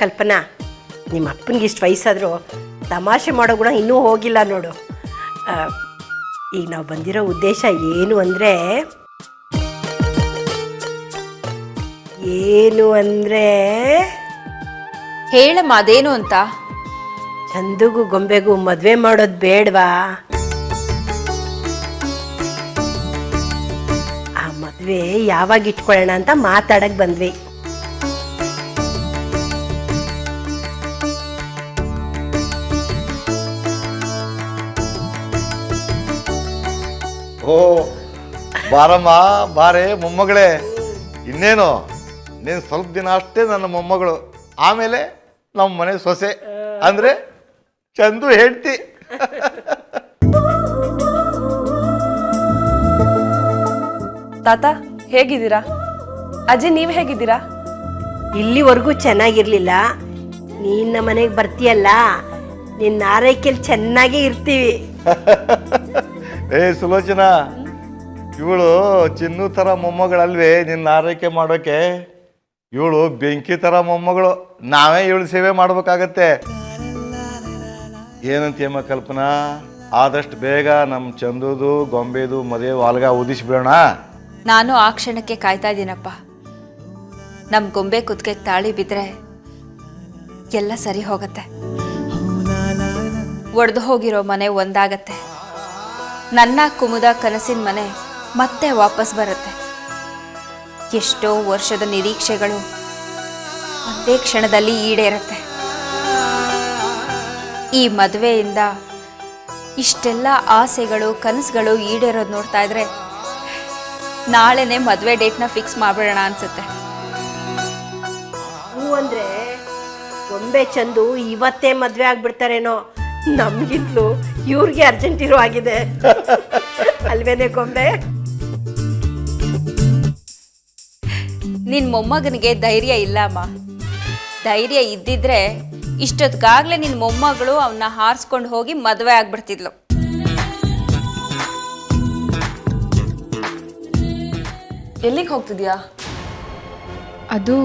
ಕಲ್ಪನಾ, ನಿಮ್ಮ ಅಪ್ಪನಿಗೆ ಇಷ್ಟು ವಯಸ್ಸಾದರೂ ತಮಾಷೆ ಮಾಡೋ ಗುಣ ಇನ್ನೂ ಹೋಗಿಲ್ಲ ನೋಡು. ಈಗ ನಾವು ಬಂದಿರೋ ಉದ್ದೇಶ ಏನು ಅಂದರೆ ಹೇಳಮ್ಮ ಅದೇನು ಅಂತ. ಚಂದುಗೂ ಗೊಂಬೆಗೂ ಮದುವೆ ಮಾಡೋದು ಬೇಡವಾ? ಆ ಮದುವೆ ಯಾವಾಗ ಇಟ್ಕೊಳ್ಳೋಣ ಅಂತ ಮಾತಾಡಕ್ಕೆ ಬಂದ್ವಿ. ಓ ಬಾರಮ್ಮ ಬಾರೆ ಮೊಮ್ಮಗಳೇ. ಇನ್ನೇನು ನೀನು ಸ್ವಲ್ಪ ದಿನ ಅಷ್ಟೇ ನನ್ನ ಮೊಮ್ಮಗಳು, ಆಮೇಲೆ ನಮ್ಮ ಮನೆ ಸೊಸೆ ಅಂದರೆ ಚಂದು ಹೆಂಡ್ತಿ. ತಾತ ಹೇಗಿದ್ದೀರಾ? ಅಜ್ಜಿ ನೀವು ಹೇಗಿದ್ದೀರಾ? ಇಲ್ಲಿವರೆಗೂ ಚೆನ್ನಾಗಿರ್ಲಿಲ್ಲ. ನೀನು ನಮ್ಮ ಮನೆಗೆ ಬರ್ತೀಯಲ್ಲ, ನಿನ್ನ ಆರೈಕೆಯಲ್ಲಿ ಚೆನ್ನಾಗೇ ಇರ್ತೀವಿ. ಏ ಸುಲೋಚನಾ, ಇವಳು ಚಿನ್ನು ಥರ ಮೊಮ್ಮಗಳಲ್ವೇ ನಿನ್ನ ಆರೈಕೆ ಮಾಡೋಕೆ. ಇವಳು ಬೆಂಕಿ ಥರ ಮೊಮ್ಮಗಳು, ನಾವೇ ಇವಳು ಸೇವೆ ಮಾಡ್ಬೇಕಾಗತ್ತೆ. ಏನಂತೀಯಮ್ಮ ಕಲ್ಪನಾ? ಆದಷ್ಟು ಬೇಗ ನಮ್ಮ ಚಂದುದು ಗೊಂಬೆದು ಮದುವೆ ವಾಲ್ಗ ಊದಿಸ್ಬಿಡೋಣ. ನಾನು ಆ ಕ್ಷಣಕ್ಕೆ ಕಾಯ್ತಾ ಇದ್ದೀನಪ್ಪ. ನಮ್ಮ ಗೊಂಬೆ ಕುತ್ತಿಗೆ ತಾಳಿ ಬಿದ್ದರೆ ಎಲ್ಲ ಸರಿ ಹೋಗತ್ತೆ. ಒಡೆದು ಹೋಗಿರೋ ಮನೆ ಒಂದಾಗತ್ತೆ. ನನ್ನ ಕುಮುದ ಕನಸಿನ ಮನೆ ಮತ್ತೆ ವಾಪಸ್ ಬರುತ್ತೆ. ಎಷ್ಟೋ ವರ್ಷದ ನಿರೀಕ್ಷೆಗಳು ಒಂದೇ ಕ್ಷಣದಲ್ಲಿ ಈಡೇರುತ್ತೆ. ಈ ಮದುವೆಯಿಂದ ಇಷ್ಟೆಲ್ಲ ಆಸೆಗಳು ಕನಸುಗಳು ಈಡೇರೋದು ನೋಡ್ತಾ ಇದ್ರೆ ನಾಳೆನೆ ಮದುವೆ ಡೇಟ್ನ ಫಿಕ್ಸ್ ಮಾಡ್ಬಿಡೋಣ ಅನ್ಸುತ್ತೆ. ಹೂ ಅಂದರೆ ಗೊಂಬೆ ಚಂದು ಇವತ್ತೇ ಮದುವೆ ಆಗ್ಬಿಡ್ತಾರೇನೋ. ನಮ್ಗಿಂತಲೂ ಇವ್ರಿಗೆ ಅರ್ಜೆಂಟ್ ಇರೋ ಆಗಿದೆ ಅಲ್ವೇನೆ ಗೊಂಬೆ? ನಿನ್ ಮೊಮ್ಮಗನಿಗೆ ಧೈರ್ಯ ಇಲ್ಲ ಅಮ್ಮ. ಧೈರ್ಯ ಇದ್ದಿದ್ರೆ ಇಷ್ಟೊತ್ತಿಗಾಗ್ಲೇ ನಿನ್ ಮೊಮ್ಮಗಳು ಅವನ್ನ ಹಾರಿಸ್ಕೊಂಡು ಹೋಗಿ ಮದುವೆ ಆಗ್ಬಿಡ್ತಿದ್ಲು. ಎಲ್ಲಿಗೆ ಹೋಗ್ತಿದ್ಯಾ? ಅದು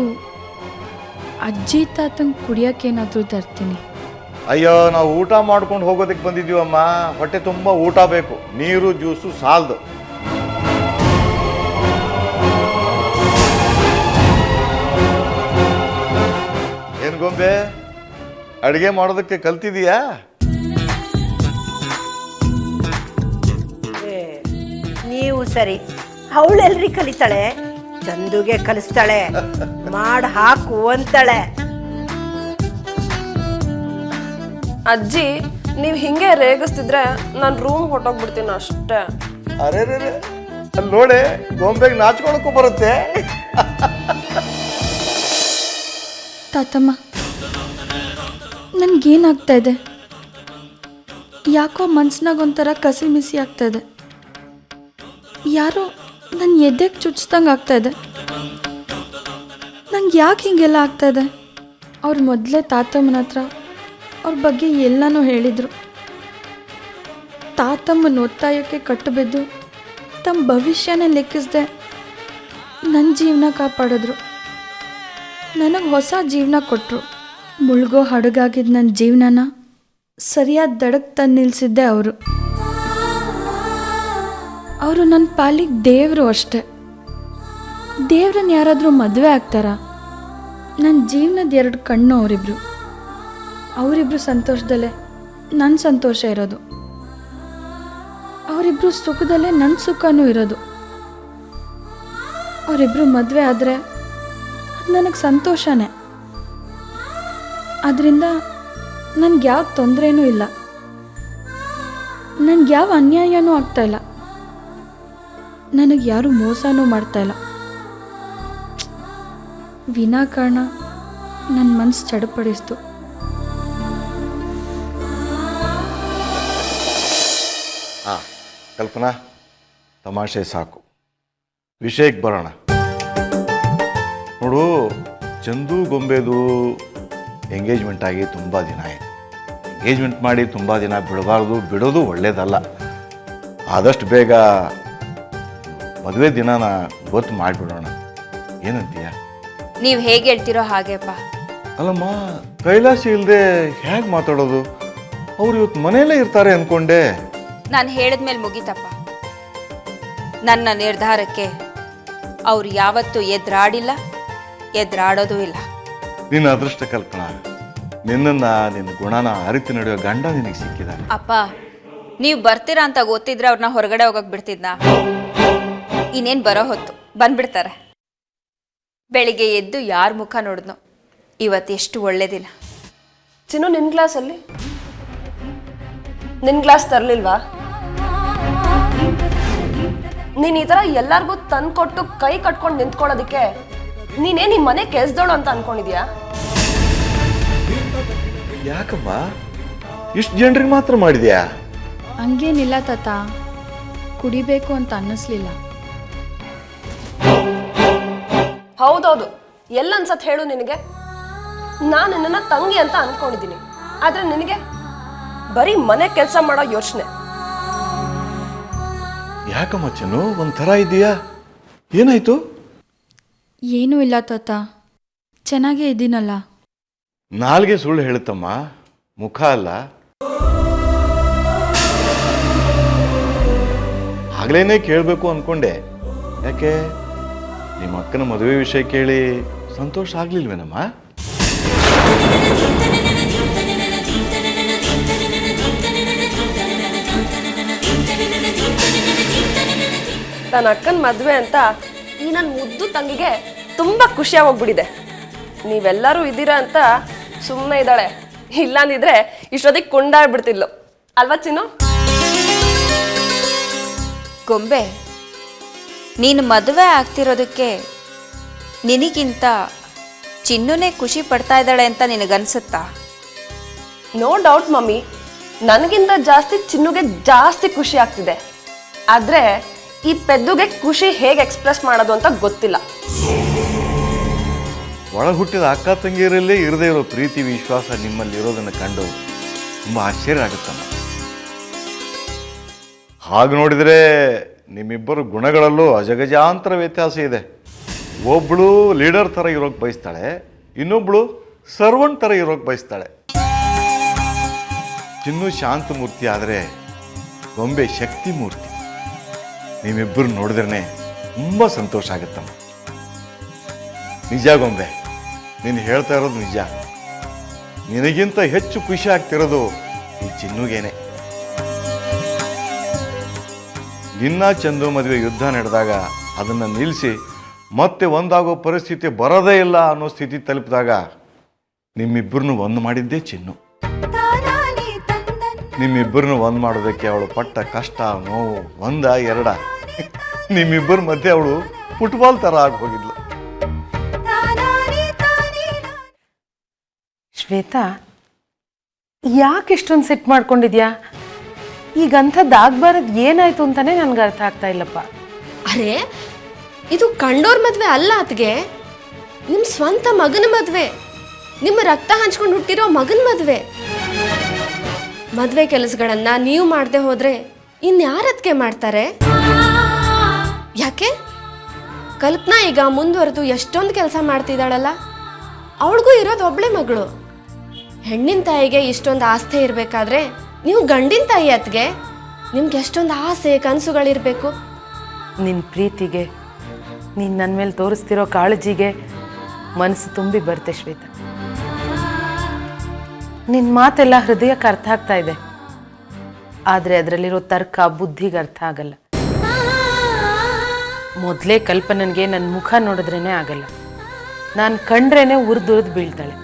ಅಜ್ಜಿ ತಾತಂಗೆ ಕುಡಿಯೋಕ್ಕೇನಾದರೂ ತರ್ತೀನಿ. ಅಯ್ಯೋ, ನಾವು ಊಟ ಮಾಡ್ಕೊಂಡು ಹೋಗೋದಕ್ಕೆ ಬಂದಿದ್ದೀವಮ್ಮ. ಹೊಟ್ಟೆ ತುಂಬ ಊಟ ಬೇಕು, ನೀರು ಜ್ಯೂಸು ಸಾಲದು. ಏನು ಗೊಂಬೆ, ಅಡುಗೆ ಮಾಡೋದಕ್ಕೆ ಕಲ್ತಿದೀಯಾ? ನೀವು ಸರಿ, ಅವಳೆಲ್ರಿ ಕಲಿತಾಳೆ, ಚಂದುಗೆ ಕಲಿಸ್ತಾಳೆ, ಮಾಡಿ ಹಾಕು ಅಂತಾಳೆ. ಅಜ್ಜಿ ನೀವು ಹಿಂಗೆ ರೇಗಿಸ್ತಿದ್ರೆ ನಾನು ರೂಮ್ ಹೊಟ್ಟೋಗ್ಬಿಡ್ತೀನಿ ಅಷ್ಟೇ. ಅರೆ ಅಲ್ಲಿ ನೋಡೆ, ಗೊಂಬೆಗೆ ನಾಚ್ಕೊಳಕ್ಕೂ ಬರುತ್ತೆ. ತಾತಮ್ಮ, ನನಗೇನಾಗ್ತಾ ಇದೆ? ಯಾಕೋ ಮನ್ಸಿನಾಗ ಒಂಥರ ಕಸಿ ಮಿಸಿ ಆಗ್ತಾ ಇದೆ. ಯಾರೋ ನನ್ನ ಎದೆಗೆ ಚುಚ್ಚಿದಂಗೆ ಆಗ್ತಾ ಇದೆ. ನಂಗೆ ಯಾಕೆ ಹೀಗೆಲ್ಲ ಆಗ್ತಾ ಇದೆ? ಅವ್ರು ಮೊದಲೇ ತಾತಮ್ಮನ ಹತ್ರ ಅವ್ರ ಬಗ್ಗೆ ಎಲ್ಲನೂ ಹೇಳಿದರು. ತಾತಮ್ಮನ ಒತ್ತಾಯಕ್ಕೆ ಕಟ್ಟುಬಿದ್ದು ತಮ್ಮ ಭವಿಷ್ಯನೇ ಲೆಕ್ಕಿಸದೆ ನನ್ನ ಜೀವನ ಕಾಪಾಡಿದ್ರು. ನನಗೆ ಹೊಸ ಜೀವನ ಕೊಟ್ಟರು. ಮುಳುಗೋ ಹಡಗಾಗಿದ್ದ ನನ್ನ ಜೀವನನ ಸರಿಯಾದ ದಡಕ್ಕೆ ತಂದು ನಿಲ್ಲಿಸಿದ್ದೆ ಅವರು. ಅವರು ನನ್ನ ಪಾಲಿಗೆ ದೇವರು ಅಷ್ಟೆ. ದೇವ್ರನ್ನ ಯಾರಾದರೂ ಮದುವೆ ಆಗ್ತಾರಾ? ನನ್ನ ಜೀವನದ 2 ಕಣ್ಣು ಅವರಿಬ್ರು. ಅವರಿಬ್ರು ಸಂತೋಷದಲ್ಲೇ ನನ್ನ ಸಂತೋಷ ಇರೋದು. ಅವರಿಬ್ರು ಸುಖದಲ್ಲೇ ನನ್ನ ಸುಖನೂ ಇರೋದು. ಅವರಿಬ್ರು ಮದುವೆ ಆದರೆ ಅದು ನನಗೆ ಸಂತೋಷನೇ. ಅದರಿಂದ ನನಗೆ ಯಾವ ತೊಂದರೆನೂ ಇಲ್ಲ, ನನಗೆ ಯಾವ ಅನ್ಯಾಯನೂ ಆಗ್ತಾಯಿಲ್ಲ, ನನಗೆ ಯಾರೂ ಮೋಸನೂ ಮಾಡ್ತಾಯಿಲ್ಲ. ವಿನಾಕಾರಣ ನನ್ನ ಮನಸ್ಸು ಚಡಪಡಿಸ್ತು. ಕಲ್ಪನಾ, ತಮಾಷೆ ಸಾಕು, ವಿಷಯಕ್ಕೆ ಬರೋಣ. ನೋಡು, ಚಂದು ಗೊಂಬೆದು ಎಂಗೇಜ್ಮೆಂಟ್ ಆಗಿ ತುಂಬ ದಿನ ಆಯಿತು. ಎಂಗೇಜ್ಮೆಂಟ್ ಮಾಡಿ ತುಂಬ ದಿನ ಬಿಡಬಾರ್ದು, ಬಿಡೋದು ಒಳ್ಳೇದಲ್ಲ. ಆದಷ್ಟು ಬೇಗ ಮದುವೆ ದಿನಾನ ಗೊತ್ತು ಮಾಡಿಬಿಡೋಣ. ಏನಂತೀಯ? ನೀವು ಹೇಗೆ ಹೇಳ್ತಿರೋ ಹಾಗೆಪ್ಪ. ಅಲ್ಲಮ್ಮ, ಕೈಲಾಸ ಇಲ್ಲದೆ ಹೇಗೆ ಮಾತಾಡೋದು? ಅವ್ರು ಇವತ್ತು ಮನೆಯಲ್ಲೇ ಇರ್ತಾರೆ ಅಂದ್ಕೊಂಡೆ. ನಾನು ಹೇಳಿದ್ಮೇಲೆ ಮುಗೀತಪ್ಪ. ನನ್ನ ನಿರ್ಧಾರಕ್ಕೆ ಅವ್ರು ಯಾವತ್ತೂ ಎದುರಾಡಿಲ್ಲ, ಎದುರಾಡೋದೂ ಇಲ್ಲ. ನಿನ್ನ ಅದೃಷ್ಟ ಕಲ್ಪನಾ, ನಿನ್ನನ್ನು ನಿನ್ನ ಗುಣನ ಅರಿತು ನಡೆಯೋ ಗಂಡ ನಿನಗೆ ಸಿಕ್ಕಿದ್ದಾನೆ. ಅಪ್ಪ, ನೀವು ಬರ್ತೀರಾ ಅಂತ ಗೊತ್ತಿದ್ರೆ ಅವ್ರನ್ನ ಹೊರಗಡೆ ಹೋಗಕ್ಕೆ ಬಿಡ್ತಿದ್ನಾ? ಇನ್ನೇನು ಬರೋ ಹೊತ್ತು ಬಂದ್ಬಿಡ್ತಾರೆ. ಬೆಳಿಗ್ಗೆ ಎದ್ದು ಯಾರ ಮುಖ ನೋಡಿದ್ನೋ, ಇವತ್ತು ಎಷ್ಟು ಒಳ್ಳೆ ದಿನ. ಚಿನ್ನು, ನಿನ್ನ ಗ್ಲಾಸಲ್ಲಿ ನಿನ್ನ ಗ್ಲಾಸ್ ತರಲಿಲ್ವಾ? ನೀನು ಈ ಥರ ಎಲ್ಲರಿಗೂ ತಂದ್ಕೊಟ್ಟು ಕೈ ಕಟ್ಕೊಂಡು ನಿಂತ್ಕೊಳ್ಳೋದಕ್ಕೆ ನೀನೇ ನಿಮ್ಮ ಮನೆ ಕೆಲ್ಸದೋಳು ಅಂತ ಅನ್ಕೊಂಡಿದ್ಯಾ? ಯಾಕಮ್ಮ ಇಷ್ಟು ಜನರಿಗೆ ಮಾತ್ರ ಮಾಡಿದ್ಯಾ? ಹಂಗೇನಿಲ್ಲ ತಾತ, ಕುಡಿಬೇಕು ಅಂತ ಅನ್ನಿಸ್ಲಿಲ್ಲ. ಹೌದೌದು, ಎಲ್ಲ ಅನ್ಸತ್ ಹೇಳು ನಿನಗೆ. ನಾನು ನಿನ್ನನ್ನು ತಂಗಿ ಅಂತ ಅನ್ಕೊಂಡಿದ್ದೀನಿ, ಆದ್ರೆ ನಿನಗೆ ಬರೀ ಮನೆ ಕೆಲಸ ಮಾಡೋ ಯೋಚನೆ. ಯಾಕಮ್ಮ ಚೆನ್ನು ಒಂಥರ ಇದೆಯಾ? ಏನಾಯ್ತು? ಏನೂ ಇಲ್ಲ ತಾತ, ಚೆನ್ನಾಗೇ ಇದ್ದೀನಲ್ಲ. ನಾಲ್ಗೆ ಸುಳ್ಳು ಹೇಳುತ್ತಮ್ಮ, ಮುಖ ಅಲ್ಲ. ಆಗ್ಲೇನೆ ಕೇಳಬೇಕು ಅನ್ಕೊಂಡೆ. ಯಾಕೆ, ನಿಮ್ಮ ಅಕ್ಕನ ಮದುವೆ ವಿಷಯ ಕೇಳಿ ಸಂತೋಷ ಆಗ್ಲಿಲ್ವೇನಮ್ಮ? ನನ್ನ ಅಕ್ಕನ ಮದುವೆ ಅಂತ ಈ ನನ್ನ ಮುದ್ದು ತಂಗಿಗೆ ತುಂಬಾ ಖುಷಿಯಾಗಿ ಹೋಗ್ಬಿಟ್ಟಿದೆ. ನೀವೆಲ್ಲರೂ ಇದ್ದೀರಾ ಅಂತ ಸುಮ್ಮನೆ ಇದ್ದಾಳೆ, ಇಲ್ಲಾಂದಿದ್ರೆ ಇಷ್ಟೊತ್ತಿಗೆ ಕೊಂಡಾಡ್ಬಿಡ್ತಿದ್ಲು ಅಲ್ವಾ ಚಿನ್ನು? ಗೊಂಬೆ, ನೀನು ಮದುವೆ ಆಗ್ತಿರೋದಕ್ಕೆ ನಿನಗಿಂತ ಚಿನ್ನುನೇ ಖುಷಿ ಪಡ್ತಾ ಇದ್ದಾಳೆ ಅಂತ ನಿನಗನ್ಸುತ್ತಾ? ನೋ ಡೌಟ್ ಮಮ್ಮಿ, ನನಗಿಂತ ಜಾಸ್ತಿ ಚಿನ್ನುಗೆ ಜಾಸ್ತಿ ಖುಷಿ ಆಗ್ತಿದೆ. ಆದ್ರೆ ಈ ಪೆದ್ದುಗೆ ಖುಷಿ ಹೇಗೆ ಎಕ್ಸ್ಪ್ರೆಸ್ ಮಾಡೋದು ಅಂತ ಗೊತ್ತಿಲ್ಲ. ಒಳ ಹುಟ್ಟಿದ ಅಕ್ಕ ತಂಗಿಯರಲ್ಲೇ ಇರದೇ ಇರೋ ಪ್ರೀತಿ ವಿಶ್ವಾಸ ನಿಮ್ಮಲ್ಲಿ ಇರೋದನ್ನು ಕಂಡು ತುಂಬ ಆಶ್ಚರ್ಯ ಆಗುತ್ತಮ್ಮ. ಹಾಗೆ ನೋಡಿದರೆ ನಿಮ್ಮಿಬ್ಬರು ಗುಣಗಳಲ್ಲೂ ಅಜಗಜಾಂತರ ವ್ಯತ್ಯಾಸ ಇದೆ. ಒಬ್ಬಳು ಲೀಡರ್ ಥರ ಇರೋಕೆ ಬಯಸ್ತಾಳೆ, ಇನ್ನೊಬ್ಳು ಸರ್ವಂಟ್ ಥರ ಇರೋಕೆ ಬಯಸ್ತಾಳೆ. ಚಿನ್ನು ಶಾಂತ ಮೂರ್ತಿ ಆದರೆ ಗೊಂಬೆ ಶಕ್ತಿ ಮೂರ್ತಿ. ನಿಮ್ಮಿಬ್ಬರು ನೋಡಿದ್ರೇ ತುಂಬ ಸಂತೋಷ ಆಗುತ್ತಮ್ಮ. ನಿಜ ಗೊಂಬೆ, ನೀನು ಹೇಳ್ತಾ ಇರೋದು ನಿಜ. ನಿನಗಿಂತ ಹೆಚ್ಚು ಖುಷಿ ಆಗ್ತಿರೋದು ಈ ಚಿನ್ನುಗೇನೆ. ನಿನ್ನ ಚಂದು ಮದುವೆ ಯುದ್ಧ ನಡೆದಾಗ ಅದನ್ನು ನಿಲ್ಲಿಸಿ ಮತ್ತೆ ಒಂದಾಗೋ ಪರಿಸ್ಥಿತಿ ಬರೋದೇ ಇಲ್ಲ ಅನ್ನೋ ಸ್ಥಿತಿ ತಲುಪಿದಾಗ ನಿಮ್ಮಿಬ್ಬರನ್ನು ಒಂದು ಮಾಡಿದ್ದೇ ಚಿನ್ನು. ನಿಮ್ಮಿಬ್ಬರನ್ನು ಒಂದು ಮಾಡೋದಕ್ಕೆ ಅವಳು ಪಟ್ಟ ಕಷ್ಟ ನೋವು ಒಂದ ಎರಡ, ನಿಮ್ಮಿಬ್ಬರ ಮಧ್ಯೆ ಅವಳು ಫುಟ್ಬಾಲ್ ಥರ ಆಗಿ ಹೋಗಿದ್ಲು. ಶ್ವೇತಾ, ಯಾಕೆ ಇಷ್ಟೊಂದು ಸಿಟ್ಟು ಮಾಡ್ಕೊಂಡಿದ್ಯಾ? ಈಗ ಅಂಥದ್ದು ಆಗ್ಬಾರದು ಏನಾಯ್ತು ಅಂತಾನೆ ನನ್ಗೆ ಅರ್ಥ ಆಗ್ತಾ ಇಲ್ಲಪ್ಪ. ಅರೆ, ಇದು ಕಂಡೋರ್ ಮದ್ವೆ ಅಲ್ಲ ಅತ್ಗೆ, ನಿಮ್ಮ ಸ್ವಂತ ಮಗನ ಮದ್ವೆ, ನಿಮ್ಮ ರಕ್ತ ಹಂಚ್ಕೊಂಡು ಹುಟ್ಟಿರೋ ಮಗನ ಮದ್ವೆ. ಮದ್ವೆ ಕೆಲಸಗಳನ್ನ ನೀವು ಮಾಡದೆ ಹೋದ್ರೆ ಇನ್ಯಾರದ್ಕೆ ಮಾಡ್ತಾರೆ? ಯಾಕೆ ಕಲ್ಪನಾ ಈಗ ಮುಂದುವರೆದು ಎಷ್ಟೊಂದು ಕೆಲಸ ಮಾಡ್ತಿದ್ದಾಳಲ್ಲ, ಅವಳಿಗೂ ಇರೋದು ಒಬ್ಳೆ ಮಗಳು. ಹೆಣ್ಣಿನ ತಾಯಿಗೆ ಇಷ್ಟೊಂದು ಆಸ್ತಿ ಇರಬೇಕಾದ್ರೆ ನೀವು ಗಂಡಿನ ತಾಯಿ ಅತ್ಗೆ ನಿಮ್ಗೆ ಎಷ್ಟೊಂದು ಆಸೆ ಕನಸುಗಳಿರ್ಬೇಕು. ನಿನ್ನ ಪ್ರೀತಿಗೆ, ನೀನು ನನ್ನ ಮೇಲೆ ತೋರಿಸ್ತಿರೋ ಕಾಳಜಿಗೆ ಮನಸ್ಸು ತುಂಬಿ ಬರುತ್ತೆ ಶ್ವೇತಾ. ನಿನ್ನ ಮಾತೆಲ್ಲ ಹೃದಯಕ್ಕೆ ಅರ್ಥ ಆಗ್ತಾ ಇದೆ, ಆದರೆ ಅದರಲ್ಲಿರೋ ತರ್ಕ ಬುದ್ಧಿಗೆ ಅರ್ಥ ಆಗಲ್ಲ. ಮೊದಲೇ ಕಲ್ಪನೆಗೆ ನನ್ನ ಮುಖ ನೋಡಿದ್ರೇ ಆಗಲ್ಲ, ನಾನು ಕಂಡ್ರೇನೆ ಉರಿದುರಿದು ಬೀಳ್ತಾಳೆ.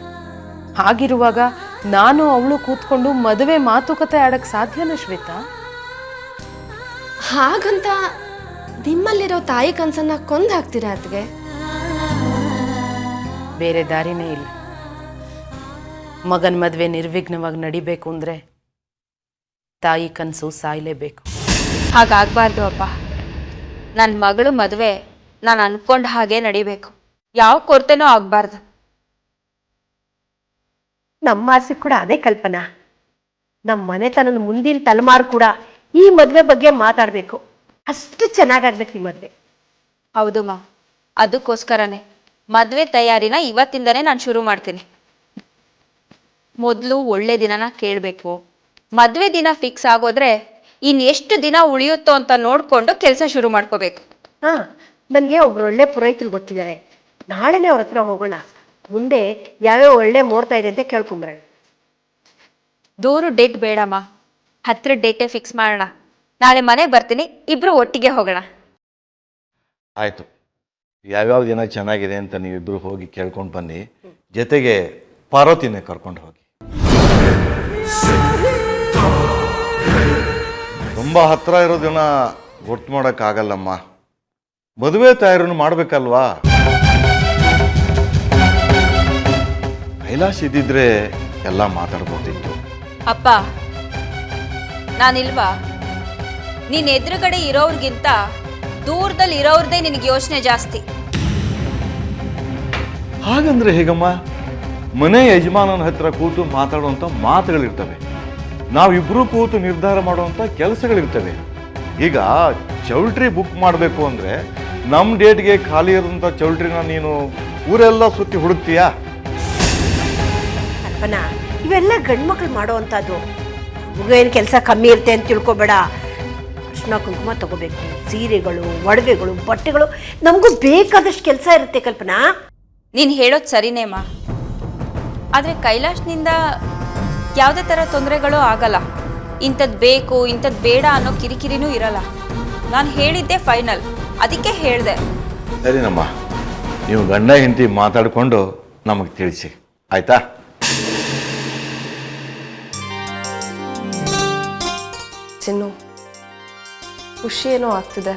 ಹಾಗಿರುವಾಗ ನಾನು ಅವಳು ಕೂತ್ಕೊಂಡು ಮದುವೆ ಮಾತುಕತೆ ಆಡಕ್ಕೆ ಸಾಧ್ಯನಾ ಶ್ವೇತಾ? ಹಾಗಂತ ನಿಮ್ಮಲ್ಲಿರೋ ತಾಯಿ ಕನಸನ್ನ ಕೊಂದು ಹಾಕ್ತೀರಾ ಅತ್ಗೆ? ಬೇರೆ ದಾರಿನೇ ಇಲ್ಲ. ಮಗನ ಮದುವೆ ನಿರ್ವಿಘ್ನವಾಗಿ ನಡಿಬೇಕು ಅಂದರೆ ತಾಯಿ ಕನಸು ಸಾಯಲೇಬೇಕು. ಹಾಗಾಗಬಾರ್ದು ಅಪ್ಪ. ನನ್ನ ಮಗಳು ಮದುವೆ ನಾನು ಅನ್ಕೊಂಡ ಹಾಗೆ ನಡಿಬೇಕು, ಯಾವ ಕೊರತೆನೂ ಆಗಬಾರ್ದು. ನಮ್ಮ ಆಸೆ ಕೂಡ ಅದೇ ಕಲ್ಪನಾ. ನಮ್ಮ ಮನೆತನದ ಮುಂದಿನ ತಲೆಮಾರು ಕೂಡ ಈ ಮದ್ವೆ ಬಗ್ಗೆ ಮಾತಾಡಬೇಕು. ಅಷ್ಟು ಚೆನ್ನಾಗಾಗ್ಬೇಕು ಈ ಮದ್ವೆ. ಹೌದು ಮಾ, ಅದಕ್ಕೋಸ್ಕರನೇ ಮದುವೆ ತಯಾರಿನ ಇವತ್ತಿಂದನೇ ನಾನು ಶುರು ಮಾಡ್ತೀನಿ. ಮೊದಲು ಒಳ್ಳೆ ದಿನನ ಕೇಳಬೇಕು. ಮದುವೆ ದಿನ ಫಿಕ್ಸ್ ಆಗೋದ್ರೆ ಇನ್ನೆಷ್ಟು ದಿನ ಉಳಿಯುತ್ತೋ ಅಂತ ನೋಡಿಕೊಂಡು ಕೆಲಸ ಶುರು ಮಾಡ್ಕೋಬೇಕು. ಹಾ, ನನಗೆ ಒಬ್ರು ಒಳ್ಳೆ ಪುರೋಹಿತರು ಗೊತ್ತಿದ್ದಾರೆ. ನಾಳೆನೇ ಅವ್ರ ಹತ್ರ ಹೋಗೋಣ. ಮುಂದೆ ಯಾವ್ಯಾವ ಒಳ್ಳೆ ಮುಹೂರ್ತ ಇದೆ ಅಂತ ಕೇಳ್ಕೊಂಬರೋಣ. ದೂರ ಡೇಟ್ ಬೇಡಮ್ಮ, ಹತ್ರ ಡೇಟೇ ಫಿಕ್ಸ್ ಮಾಡೋಣ. ನಾಳೆ ಮನೆಗೆ ಬರ್ತೀನಿ, ಇಬ್ರು ಒಟ್ಟಿಗೆ ಹೋಗೋಣ. ಆಯಿತು, ಯಾವ್ಯಾವ ದಿನ ಚೆನ್ನಾಗಿದೆ ಅಂತ ನೀವಿಬ್ಬರು ಹೋಗಿ ಕೇಳ್ಕೊಂಡು ಬನ್ನಿ. ಜೊತೆಗೆ ಪಾರ್ವತಿನೇ ಕರ್ಕೊಂಡು ಹೋಗಿ. ತುಂಬ ಹತ್ತಿರ ಇರೋ ದಿನ ಗೊತ್ತು ಮಾಡೋಕ್ಕಾಗಲ್ಲಮ್ಮ. ಮದುವೆ ತಯಾರನ್ನು ಮಾಡಬೇಕಲ್ವಾ? ಕೈಲಾಸ ಇದ್ದಿದ್ರೆ ಎಲ್ಲ ಮಾತಾಡ್ಬೋದಿತ್ತು. ಅಪ್ಪ, ನಾನಿಲ್ವಾ? ನೀನ್ ಎದುರುಗಡೆ ಇರೋರ್ಗಿಂತ ದೂರದಲ್ಲಿ ಇರೋರ್ದೇ ನಿನಗೆ ಯೋಚನೆ ಜಾಸ್ತಿ. ಹಾಗಂದ್ರೆ ಹೇಗಮ್ಮ? ಮನೆ ಯಜಮಾನನ ಹತ್ರ ಕೂತು ಮಾತಾಡುವಂಥ ಮಾತುಗಳಿರ್ತವೆ, ನಾವಿಬ್ಬರೂ ಕೂತು ನಿರ್ಧಾರ ಮಾಡುವಂಥ ಕೆಲಸಗಳಿರ್ತವೆ. ಈಗ ಚೌಲ್ಟ್ರಿ ಬುಕ್ ಮಾಡಬೇಕು ಅಂದರೆ ನಮ್ಮ ಡೇಟ್ಗೆ ಖಾಲಿ ಇರೋಂಥ ಚೌಲ್ಟ್ರಿನ ನೀನು ಊರೆಲ್ಲ ಸುತ್ತಿ ಹುಡುಕ್ತೀಯಾ? ಕಲ್ಪನಾ, ಇವೆಲ್ಲ ಗಂಡು ಮಕ್ಳು ಮಾಡೋ ಅಂಥದ್ದು. ಏನು ಕೆಲಸ ಕಮ್ಮಿ ಇರುತ್ತೆ ಅಂತ ತಿಳ್ಕೊಬೇಡ. ಅರ್ಶಿನ ಕುಂಕುಮ ತಗೋಬೇಕು, ಸೀರೆಗಳು, ಒಡವೆಗಳು, ಬಟ್ಟೆಗಳು, ನಮಗೂ ಬೇಕಾದಷ್ಟು ಕೆಲಸ ಇರುತ್ತೆ ಕಲ್ಪನಾ. ನೀನು ಹೇಳೋದು ಸರಿನೇಮ್ಮ, ಆದರೆ ಕೈಲಾಶ್ನಿಂದ ಯಾವುದೇ ಥರ ತೊಂದರೆಗಳು ಆಗಲ್ಲ. ಇಂಥದ್ದು ಬೇಕು ಇಂಥದ್ದು ಬೇಡ ಅನ್ನೋ ಕಿರಿಕಿರಿನೂ ಇರಲ್ಲ. ನಾನು ಹೇಳಿದ್ದೆ ಫೈನಲ್, ಅದಕ್ಕೆ ಹೇಳಿದೆ. ಸರಿನಮ್ಮ, ನೀವು ಗಂಡ ಹೆಂಡತಿ ಮಾತಾಡಿಕೊಂಡು ನಮಗೆ ತಿಳಿಸಿ, ಆಯ್ತಾ? ಚಿನ್ನು, ಖುಷಿ ಏನೋ ಆಗ್ತಿದೆ.